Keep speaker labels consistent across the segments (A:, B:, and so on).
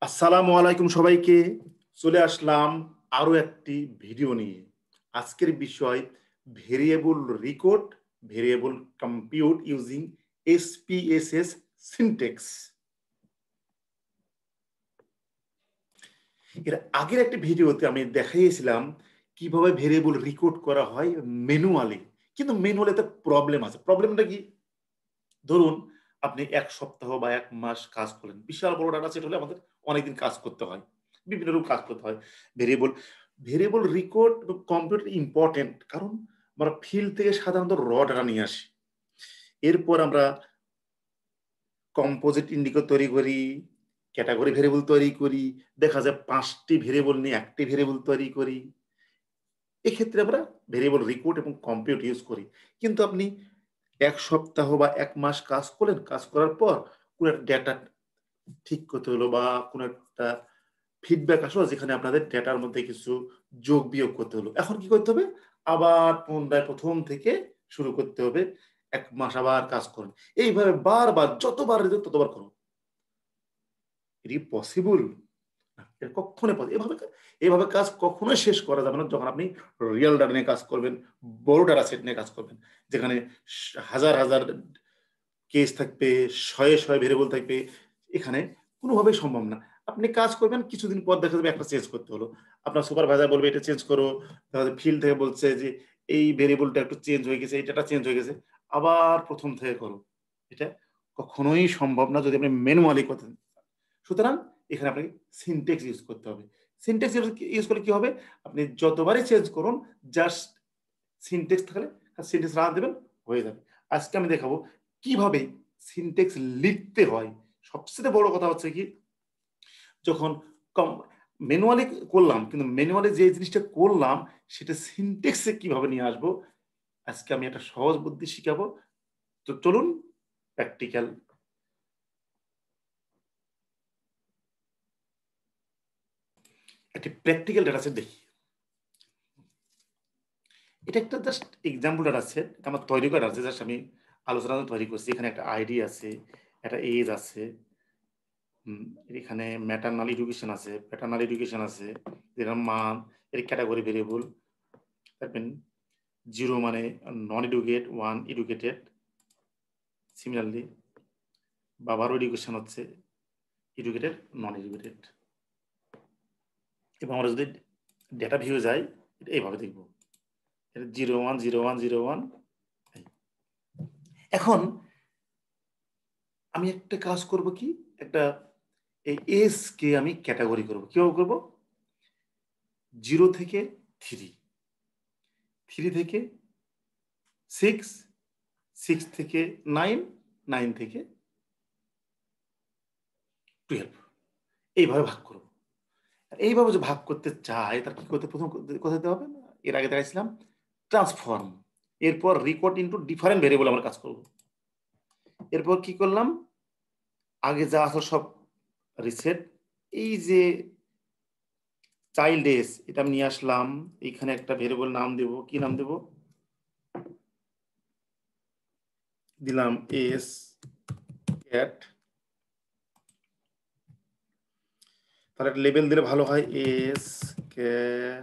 A: আসসালামু আলাইকুম সবাইকে। চলে আসলাম আরো একটি ভিডিও নিয়ে। আজকের বিষয় variable record, variable compute using SPSS syntax. এর আগের একটি ভিডিওতে আমি দেখাইছিলাম কিভাবে ভেরিয়েবল রেকর্ড করা হয় ম্যানুয়ালি। কিন্তু ম্যানুয়ালি একটা প্রবলেম আছে। প্রবলেমটা কি? ধরুন আপনি ১ সপ্তাহ বা ১ মাস কাজ করলেন। বিশাল বড় ডাটা সেট হলে আমাদের অনেকদিন কাজ করতে হয়। বিভিন্ন রকম কাজ করতে হয়। ভেরিয়েবল ভেরিয়েবল রেকর্ড এবং কম্পিউটার ইম্পোর্টেন্ট। কারণ আমরা ফিল্ড থেকে সাধারণত ডাটা নিয়ে আসি। এরপর আমরা কম্পোজিট ইন্ডিকেটর তৈরি করি, ক্যাটেগরি ভেরিয়েবল তৈরি করি। দেখা যায় ৫ টি ভেরিয়েবল নিয়ে ১ টি ভেরিয়েবল তৈরি করি। এক্ষেত্রে আমরা ভেরিয়েবল রেকর্ড এবং কম্পিউট ইউজ করি। কিন্তু আপনি ১ সপ্তাহ বা ১ মাস কাজ করলেন। কাজ করার পর কোন একটা ডেটা ঠিক করতে হলো বা কোন একটা ফিডব্যাক আসলো যেখানে আপনাদের ডেটার মধ্যে কিছু যোগ বিয়োগ করতে হলো। এখন কি করতে হবে? আবার পুনরায় ১ম থেকে শুরু করতে হবে। ১ মাস আবার কাজ করুন। এইভাবে বারবার যতবার রেখে ততবার করুন। এটা কি পসিবল? না, এটা কক্ষনোই এভাবে কাজ কখনোই শেষ করা যাবে না যখন আপনি রিয়াল ডাটা নিয়ে কাজ করবেন, বড় ডাটা সেট নিয়ে কাজ করবেন। যেখানে হাজার, হাজার কেস থাকবে, শয়ে, শয়ে ভেরিয়েবল থাকবে। এখানে কোনোভাবেই সম্ভব না। আপনি কাজ করবেন, কিছুদিন পর দেখা যাবে একটা চেঞ্জ করতে হলো। আপনার সুপারভাইজার বলবে এটা চেঞ্জ করো। ফিল্ড থেকে বলছে যে এই ভেরিয়েবলটা একটু চেঞ্জ হয়ে গেছে, এই ডেটা চেঞ্জ হয়ে গেছে। আবার ১ম থেকে করো। এটা কখনোই সম্ভব না যদি আপনি ম্যানুয়ালি করতেন। সুতরাং এখানে আপনাকে সিনট্যাক্স ইউজ করতে হবে। সিনট্যাক্স ইউজ করলে কি হবে? আপনি যতবারই চেঞ্জ করুন, জাস্ট সিনট্যাক্স থাকলে সিনট্যাক্স রান দেবেন, হয়ে যাবে। আজকে আমি দেখাবো কিভাবে সিনট্যাক্স লিখতে হয়। সবচেয়ে বড় কথা হচ্ছে কি, যখন ম্যানুয়ালি করলাম, কিন্তু ম্যানুয়ালি যে জিনিসটা করলাম সেটা সিনট্যাক্সে কিভাবে নিয়ে আসবো, আজকে আমি একটা সহজ বুদ্ধি শিখাবো। তো চলুন প্র্যাকটিক্যাল একটি প্র্যাকটিক্যাল ডেটা সেট দেখি। এটা একটা জাস্ট এক্সাম্পল ডাটা সেট আমার তৈরি করা আছে, জাস্ট আমি আলোচনা তৈরি করছি। এখানে একটা আইডি আছে, একটা এজ আছে, এখানে ম্যাটার্নাল এডুকেশন আছে, প্যাটার্নাল এডুকেশন আছে, এর মান, এর ক্যাটাগরি ভেরিয়েবল। দেখবেন 0 মানে নন এডুকেট, 1 এডুকেটেড। সিমিলারলি বাবারও এডুকেশন হচ্ছে এডুকেটেড, নন এডুকেটেড। এবং আমরা যদি ডেটা ভিউ যাই, এটা এইভাবে দেখব, এটা 0 1 0 1 0 1। এখন আমি একটা কাজ করব কি, একটা এই এজ কে আমি ক্যাটাগরি করব। কিভাবে করব? 0 থেকে 3, 3 থেকে 6, 6 থেকে 9, 9 থেকে 12, এইভাবে ভাগ করব। এইভাবে যে ভাগ করতে চাই তার কি করতে, প্রথম কোথায় দিতে হবে? এর আগে দেখাইছিলাম ট্রান্সফর্ম। এরপর রেকর্ড ইনটু ডিফারেন্ট ভেরিয়েবল আমরা কাজ করব। এরপর কি করলাম? আগে যা আছে সব রিসেট। এই যে চাইল্ড এজ, এটা আমি নিয়ে আসলাম। এখানে একটা ভেরিয়েবল নাম দেব। কি নাম দেব? দিলাম এস ক্যাট। তাহলে একটা লেবেল দিলে ভালো হয়, এস ক্যাটাগরি।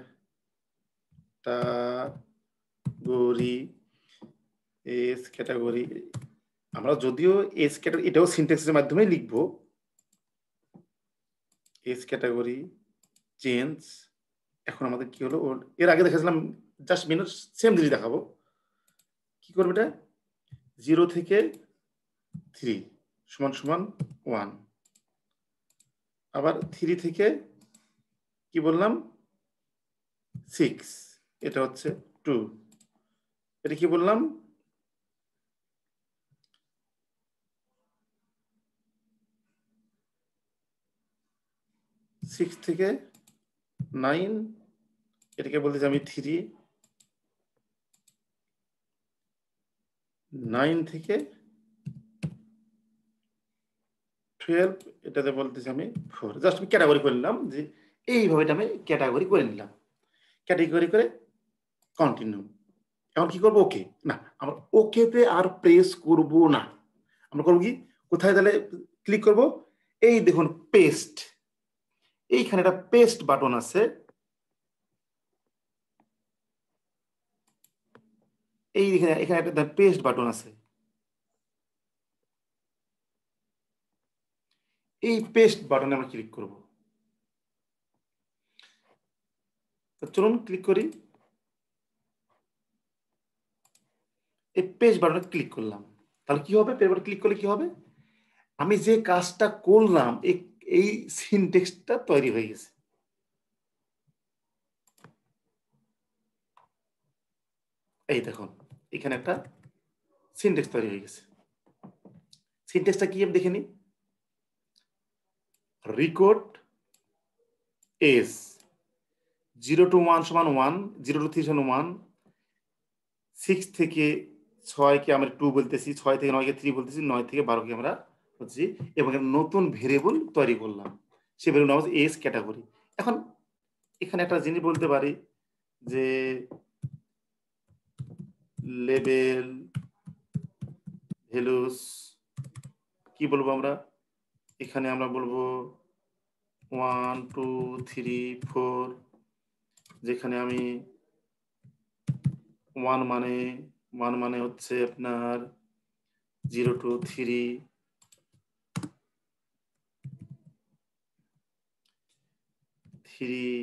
A: এস ক্যাটাগরি আমরা যদিও এস ক্যাটাগরি এটাও সিনট্যাক্সের মাধ্যমে লিখবো। S category change. এখন আমাদের কি হলো? এর আগে দেখাছিলাম জাস্ট মিনিট সেম জিনিস দেখাবো। কি করবে? এটা 0 থেকে 3 সমান সমান 1। আবার 3 থেকে কি বললাম? 6, এটা হচ্ছে 2। এটা কি বললাম? 6 থেকে 9, এটাকে বলতেছি আমি 3। 9 থেকে 12, এটাতে বলতেছি আমি 4। জাস্ট আমি ক্যাটাগরি করে নিলাম, যে এইভাবে এটা আমি ক্যাটাগরি করে নিলাম। ক্যাটাগরি করে কন্টিনিউ। এখন কি করবো? ওকে। না, আমরা ওকেতে আর প্রেস করব না। আমরা করবো কি, কোথায় তাহলে ক্লিক করব? এই দেখুন পেস্ট। এইখানে একটা পেস্ট বাটন আছে, এখানে একটা পেস্ট বাটন আছে। এই পেস্ট বাটনে আমরা ক্লিক করব। চলুন ক্লিক করি। এই পেস্ট বাটনে ক্লিক করলাম, তাহলে কি হবে? পেস্ট বাটনে ক্লিক করলে কি হবে? আমি যে কাজটা করলাম এই সিনট্যাক্সটা তৈরি হয়ে গেছে। এই দেখুন এখানে একটা সিনট্যাক্স তৈরি হয়ে গেছে। সিনট্যাক্সটা কি দেখে নি। রেকর্ড এস 0 to 1 সমান 1, 0 to 3 সমান 1, 6 থেকে 6 কে আমরা 2 বলতেছি, 6 থেকে 9 কে 3 বলতেছি, 9 থেকে 12 কে আমরা হচ্ছে, এবং নতুন ভেরিয়েবল তৈরি করলাম। সে ভেরিয়েবল নাম হচ্ছে এস ক্যাটাগরি। এখন এখানে একটা জিনিস বলতে পারি যে লেবেল ভ্যালুস কি বলবো আমরা, এখানে আমরা বলবো 1 2 3 4, যেখানে আমি 1 মানে হচ্ছে আপনার 0 to 3, 3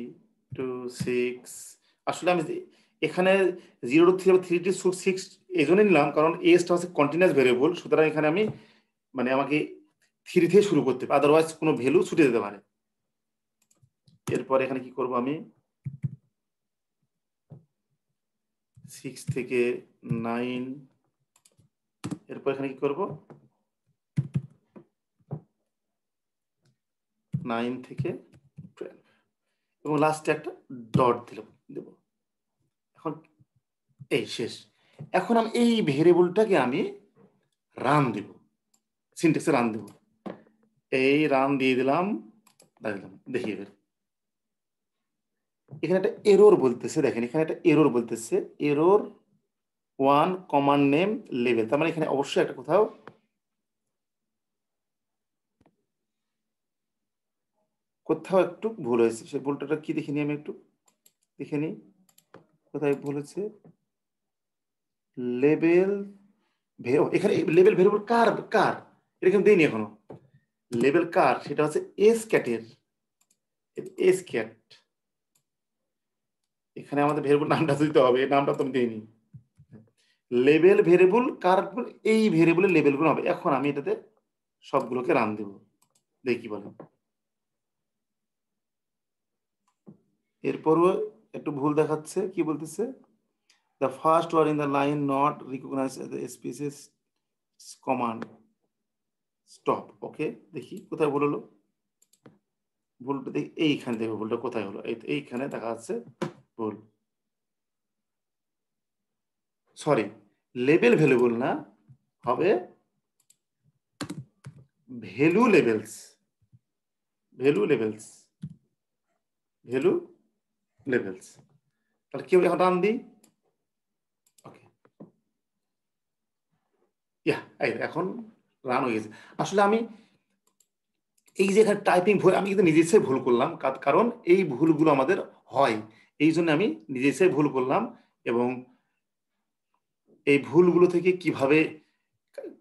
A: to 6। আসলে আমি এখানে 0 to 3 3 to 6 এই জন্য নিলাম কারণ এসটা হচ্ছে কন্টিনিউয়াস ভেরিয়েবল, সুতরাং এখানে আমি মানে আমাকে 3 থেকে শুরু করতে হবে, আদারওয়াইজ কোনো ভ্যালু ছুটে যেতে পারে। এরপর এখানে কি করব আমি 6 থেকে 9, এরপর এখানে কি করব 9 থেকে 12, এবং লাস্টে একটা ডট দেব। এখন এই শেষ। এখন আমি এই ভেরিয়েবলটাকে আমি রান দেব, সিনট্যাক্সে রান দেব। এই রান দিয়ে দিলাম, দেখি এবার এখানে একটা এরর বলতেছে, দেখেন এখানে একটা এরর বলতেছে, এরর 1 কমান্ড নেম লেভেল। তার মানে এখানে অবশ্যই একটা কোথাও একটু ভুল হয়েছে। সে ভুলটা কি দেখে নিই, আমি একটু দেখে নিই কোথায় ভুল হচ্ছে। লেবেল এখানে লেবেল ভেরিয়েবল কার কার এটা কিন্তু দেইনি এখনো। লেবেল কার সেটা হচ্ছে এস ক্যাটের, এস ক্যাট। এখানে আমাদের ভেরিয়েবল নামটা দিতে হবে, এই নামটা তো আমি দেইনি। লেবেল ভেরিয়েবল কার, এই ভেরিয়েবলের লেবেলগুলো হবে। এখন আমি এটাতে সবগুলোকে রান দেব, দেখি কি বলে। এরপরও একটু ভুল দেখাচ্ছে, কি বলতেছে, the first word in the line not recognized as a species command stop। ওকে দেখি কোথায় ভুল হলো, ভুলটা দেখি এইখানে দেখো ভুলটা কোথায় হলো। এইখানে দেখা যাচ্ছে ভুল, সরি লেবেল ভ্যালুবল না, হবে value levels, value levels, value levels. তাহলে কি হবে, এখন রান দিই। ওকে ইয়া এখন রান হয়ে গেছে। আসলে আমি এই যে এখানে টাইপিং ভুল, আমি কিন্তু নিজে ইচ্ছায় ভুল করলাম, কারণ এই ভুলগুলো আমাদের হয়, এই জন্য আমি নিজে ইচ্ছায় ভুল করলাম। এবং এই ভুলগুলো থেকে কিভাবে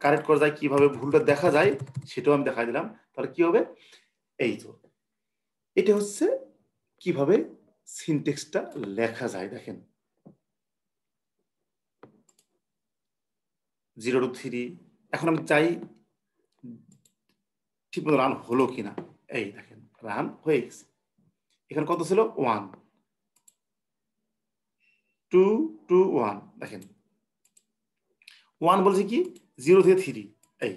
A: কারেক্ট করা যায়, কিভাবে ভুলটা দেখা যায়, সেটাও আমি দেখা দিলাম। তাহলে কি হবে, এই তো এটা হচ্ছে কিভাবে সিনট্যাক্সটা লেখা যায়। দেখেন 0 to 3, এখন আমি চাই ঠিক মতো রান হলো কিনা। এই দেখেন রান হয়ে গেছে। এখানে কত ছিল, 1 2 2 1, দেখেন 1 বলছে কি 0 থেকে 3, এই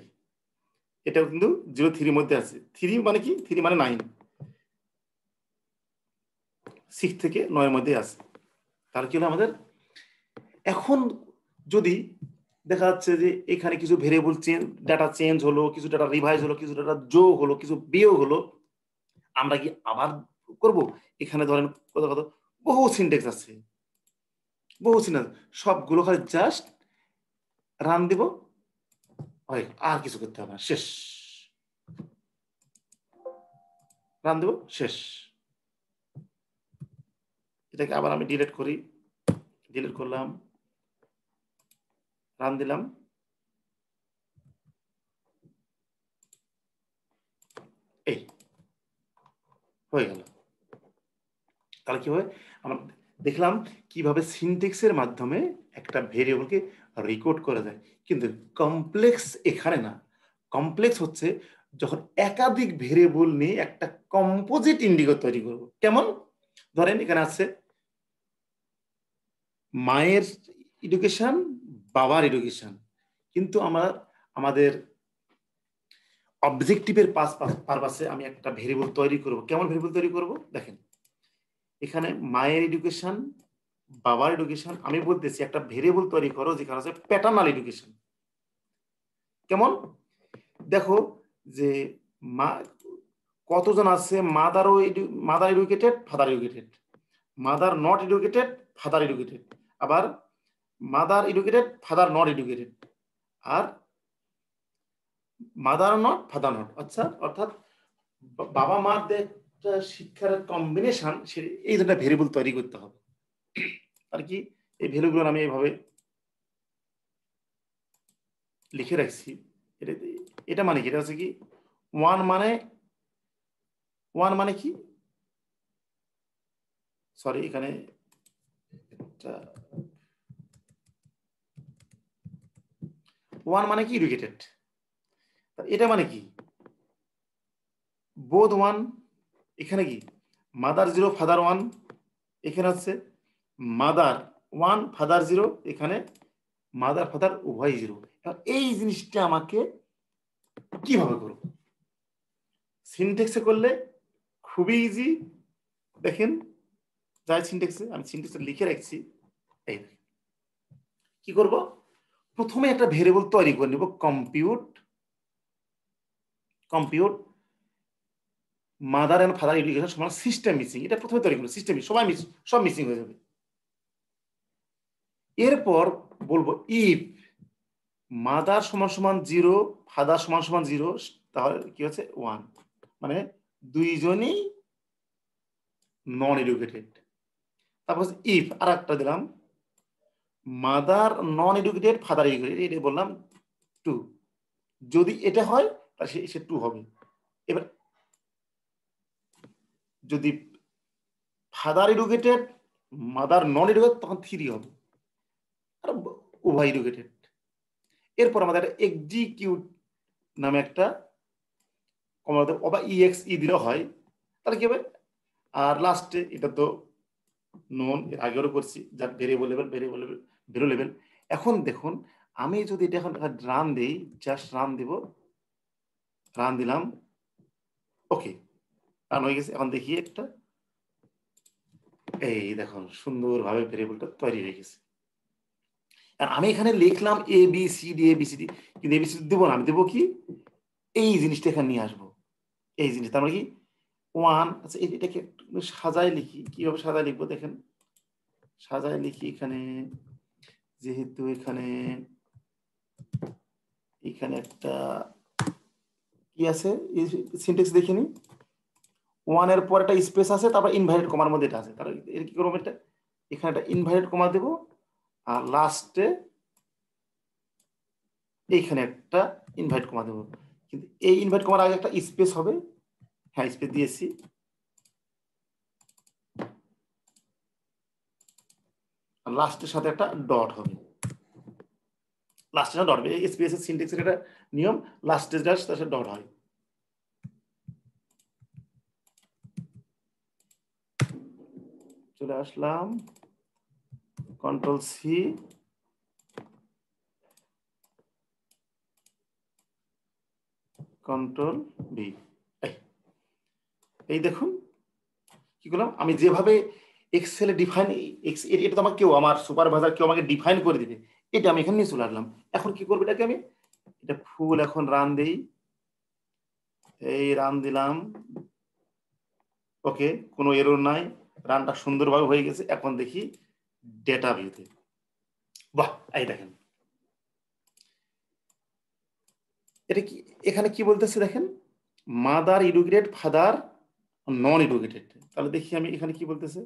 A: এটাও কিন্তু 0 3 মধ্যে আছে। 3 মানে কি, 3 মানে 9, 6 থেকে 9 মধ্যে আছে। তাহলে কি হলো আমাদের, এখন যদি দেখা যাচ্ছে যে এখানে কিছু ভেরিয়েবল চেঞ্জ, ডাটা চেঞ্জ হলো, কিছু ডাটা রিভাইজ হলো, কিছু ডাটা যোগ হলো, কিছু বিয়োগ হলো, আমরা কি আবার করব? এখানে ধরেন কত কত বহু সিনট্যাক্স আছে, বহু সিনট্যাক্স, সবগুলো খালি জাস্ট রান দিব, আর কিছু করতে হবে না, শেষ। রান দেব, শেষ। এটাকে আবার আমি ডিলিট করি, ডিলিট করলাম, রান দিলাম, এই হয়ে গেল। তাহলে কি হয়, আমরা দেখলাম কিভাবে সিনট্যাক্সের মাধ্যমে একটা ভেরিয়েবলকে রেকর্ড করা যায়। কিন্তু কমপ্লেক্স এখানে না, কমপ্লেক্স হচ্ছে যখন একাধিক ভেরিয়েবল নিয়ে একটা কম্পোজিট ইন্ডিকেটর তৈরি করব। কেমন? ধরেন এখানে আছে মায়ের এডুকেশন, বাবার এডুকেশন, কিন্তু আমাদের অবজেক্টিভের পারপাসে আমি একটা ভেরিয়েবল তৈরি করব। কেমন ভেরিয়েবল তৈরি করব? দেখেন এখানে মায়ের এডুকেশন, বাবার এডুকেশন, আমি বলতেছি একটা ভেরিয়েবল তৈরি করো যেখানে আছে প্যাটার্নাল এডুকেশন। কেমন? দেখো যে মা কতজন আছে, mother educated, father educated, mother not educated, father educated, আবার mother educated, father not educated, আর মাদার নট, ফাদার নট। আচ্ছা, অর্থাৎ বাবা মার শিক্ষার কম্বিনেশন, এই ধরনের ভেরিয়েবল তৈরি করতে হবে। আর কি এই ভ্যালুগুলো আমি এইভাবে লিখে রাখছি। এটা মানে কি? এটা হচ্ছে কি ওয়ান মানে কি, সরি এখানে ওয়ান মানে কি এডুকেটেড, এটা মানে কি বোধ ওয়ান, এখানে কি মাদার জিরো ফাদার ওয়ান, এখানে হচ্ছে মাদার ওয়ান ফাদার জিরো, এখানে মাদার ফাদার উভয় জিরো। এই জিনিসটা আমাকে কিভাবে করব? সিনট্যাক্সে করলে খুবই ইজি। দেখেন যাই সিনট্যাক্সে, আমি সিনট্যাক্সে লিখে রাখছি। এই কি করব, প্রথমে একটা ভেরিয়েবল তৈরি করে নিব, compute mother and father education সমান সিস্টেম মিসিং। এটা প্রথমে তৈরি করবো, সিস্টেম সব মিসিং হয়ে যাবে। এরপর বলবো ইফ মাদার সমান সমান জিরো, ফাদার সমান সমান জিরো, তাহলে কি হচ্ছে ওয়ান, মানে দুইজনই নন এডুকেটেড। তারপর ইফ আর একটা দিলাম mother non educated, father educated, এটা বললাম টু। যদি এটা হয় তাহলে সে টু হবে। এবার যদি father educated, mother non educated, তখন থ্রি হবে, আর উভয় এডুকেটেড। এরপর আমাদের এক্সিকিউট নামে একটা অথবা ইএক্সই দিলেও হয়, তাহলে কি হবে। আর লাস্টে এটা তো নন, এর আগেও করছি, যা ভেরিয়েবল লেভেল। এখন দেখুন আমি যদি এটা এখন রান দিই, জাস্ট রান দিব, রান দিলাম, ওকে রান হয়ে গেছে। এখন দেখি একটা, এই দেখুন সুন্দরভাবে ভেরিয়েবলটা তৈরি হয়ে গেছে। আর আমি এখানে লিখলাম ABCD, কিন্তু ABCD দেবো না, আমি দেবো কি এই জিনিসটা এখানে নিয়ে আসবো, এই জিনিস। তার মানে কি ওয়ান। আচ্ছা এটাকে একটু সাজায় লিখি, কিভাবে সাজায় লিখবো দেখেন, সাজায় লিখি এখানে, যেহেতু এখানে একটা কি আছে সিনট্যাক্স দেখিনি, ওয়ান এর পর একটা স্পেস আছে, তারপর ইনভাইটেড কমার মধ্যে এটা আছে। তাহলে এর কি করবো, এটা এখানে একটা ইনভাইটেড কমা দেবো, আর লাস্টে এইখানে একটা ইনভাইট কমা দেবো। কিন্তু এই ইনভাইট কমার আগে একটা স্পেস হবে, হ্যাঁ স্পেস দিয়েছি, লাস্টের সাথে একটা ডট হবে, লাস্টে ডট হবে। স্পেসের সিনট্যাক্সের একটা নিয়ম, লাস্টে তার সাথে ডট হয়। চলে আসলাম, কন্ট্রোল সি, কন্ট্রোল ভি। এই দেখুন কি করলাম, আমি যেভাবে এক্সেলে ডিফাইন, এটা তো আমাকে কেউ, আমার সুপারভাইজার কেউ আমাকে ডিফাইন করে দিবে, এটা আমি এখানে নিয়ে চলে আসলাম। এখন কি করবো এটাকে, আমি এটা ফুল এখন রান দিই, এই রান দিলাম, ওকে কোনো এরর নাই, রানটা সুন্দরভাবে হয়ে গেছে। এখন দেখি ডেটা ভিউতে, বাহ এই দেখেন এটা কি, এখানে কি বলতেছে দেখেন, mother educated, father non educated. তাহলে দেখি আমি এখানে কি বলতেছে,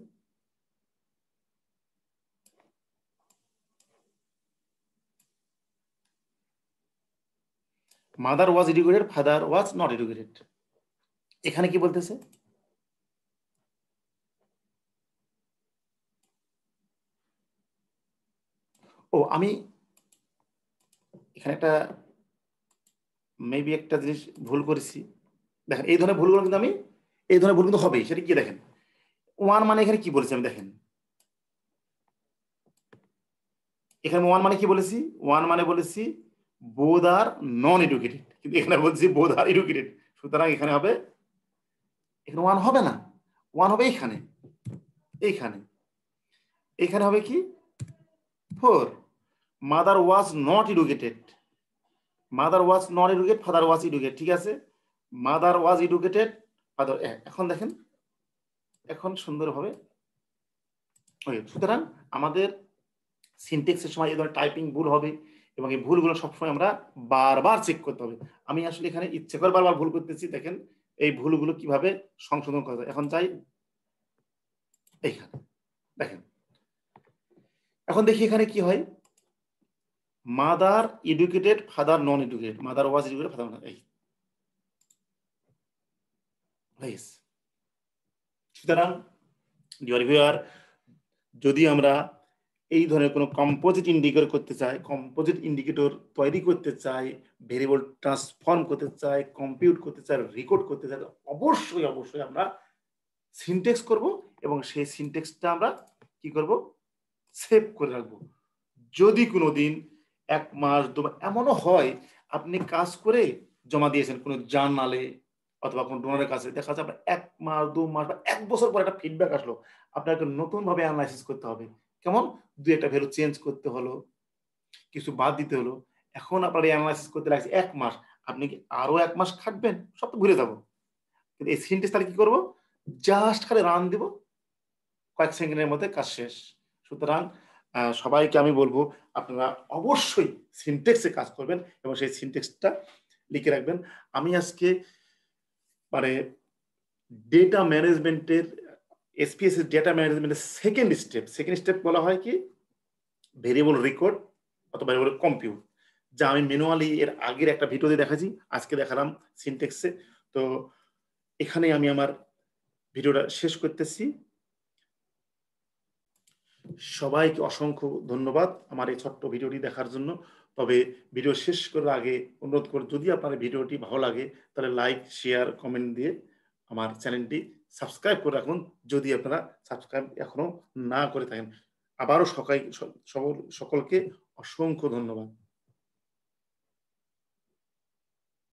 A: mother was educated, father was not educated. এখানে কি বলতেছে, ও আমি এখানে একটা মেবি একটা জিনিস ভুল করেছি। দেখেন এই ধরনের ভুলগুলো কিন্তু আমি, এই ধরনের ভুল কিন্তু হবেই। সেটা কি দেখেন, ওয়ান মানে এখানে কি বলেছি আমি, দেখেন এখানে ওয়ান মানে কি বলেছি, ওয়ান মানে বলেছি বোধ আর নন এডুকেটেড, কিন্তু এখানে বলছি বোধ আর এডুকেটেড। সুতরাং এখানে হবে, এখানে ওয়ান হবে না, ওয়ান হবে এইখানে, এইখানে, এখানে হবে কি four. Mother was not educated, mother was not educated, father was educated, ঠিক আছে। মাদার ওয়াজ এডুকেটেড, ফাদার, এখন দেখেন, এখন সুন্দরভাবে। সুতরাং আমাদের সিনটেক্সের সময় এই ধরনের টাইপিং ভুল হবে, এবং এই ভুলগুলো সবসময় আমরা বারবার চেক করতে হবে। আমি আসলে এখানে ইচ্ছে করে বারবার ভুল করতেছি। দেখেন এই ভুলগুলো কিভাবে সংশোধন করা যায়। এখন চাই এইখানে, দেখেন এখন দেখি এখানে কি হয়, mother educated, father non educated, mother was educated, father non. সুতরাং ডিয়ার ভিউয়ার, যদি আমরা এই ধরনের কোনো কম্পোজিট ইন্ডিকেটর করতে চাই, কম্পোজিট ইন্ডিকেটর তৈরি করতে চাই, ভেরিয়েবল ট্রান্সফর্ম করতে চাই, কম্পিউট করতে চাই, রেকর্ড করতে চাই, অবশ্যই অবশ্যই আমরা সিনটেক্স করব, এবং সেই সিনটেক্সটা আমরা কি করব, সেভ করে রাখবো। যদি কোনোদিন 1 মাস 2 মাস এমনও হয় আপনি কাজ করে জমা দিয়েছেন কোনো জার্নালে অথবা কোনো ডোনারের কাছে, দেখা যাচ্ছে আপনার 1 মাস 2 মাস বা 1 বছর পর একটা ফিডব্যাক আসলো, আপনাকে নতুন ভাবে অ্যানালাইসিস করতে হবে। কেমন, 2-একটা ভ্যালু চেঞ্জ করতে হলো, কিছু বাদ দিতে হলো, এখন আপনার এই অ্যানালাইসিস করতে লাগছে 1 মাস, আপনি কি আরো 1 মাস খাটবেন? সব তো ভুলে যাবো। কিন্তু এই সিনটেক্স তাহলে কি করব, জাস্ট খালি রান দিব, কয়েক সেকেন্ডের মধ্যে কাজ শেষ। সুতরাং সবাইকে আমি বলবো আপনারা অবশ্যই সিনটেক্সে কাজ করবেন এবং সেই সিনটেক্সটা লিখে রাখবেন। আমি আজকে মানে ডেটা ম্যানেজমেন্টের, এসপিএস এর ডেটা ম্যানেজমেন্টের সেকেন্ড স্টেপ বলা হয় কি, ভেরিয়েবল রেকর্ড অথবা ভেরিয়েবল কম্পিউট, যা আমি ম্যানুয়ালি এর আগের একটা ভিডিওতে দেখাচ্ছি, আজকে দেখালাম সিনটেক্সে। তো এখানে আমি আমার ভিডিওটা শেষ করতেছি। সবাইকে অসংখ্য ধন্যবাদ আমার এই ছোট্ট ভিডিওটি দেখার জন্য। তবে ভিডিও শেষ করার আগে অনুরোধ করি, যদি আপনার ভিডিওটি ভালো লাগে তাহলে লাইক, শেয়ার, কমেন্ট দিয়ে আমার চ্যানেলটি সাবস্ক্রাইব করে রাখুন, যদি আপনারা সাবস্ক্রাইব এখনো না করে থাকেন। আবারও সকলকে অসংখ্য ধন্যবাদ।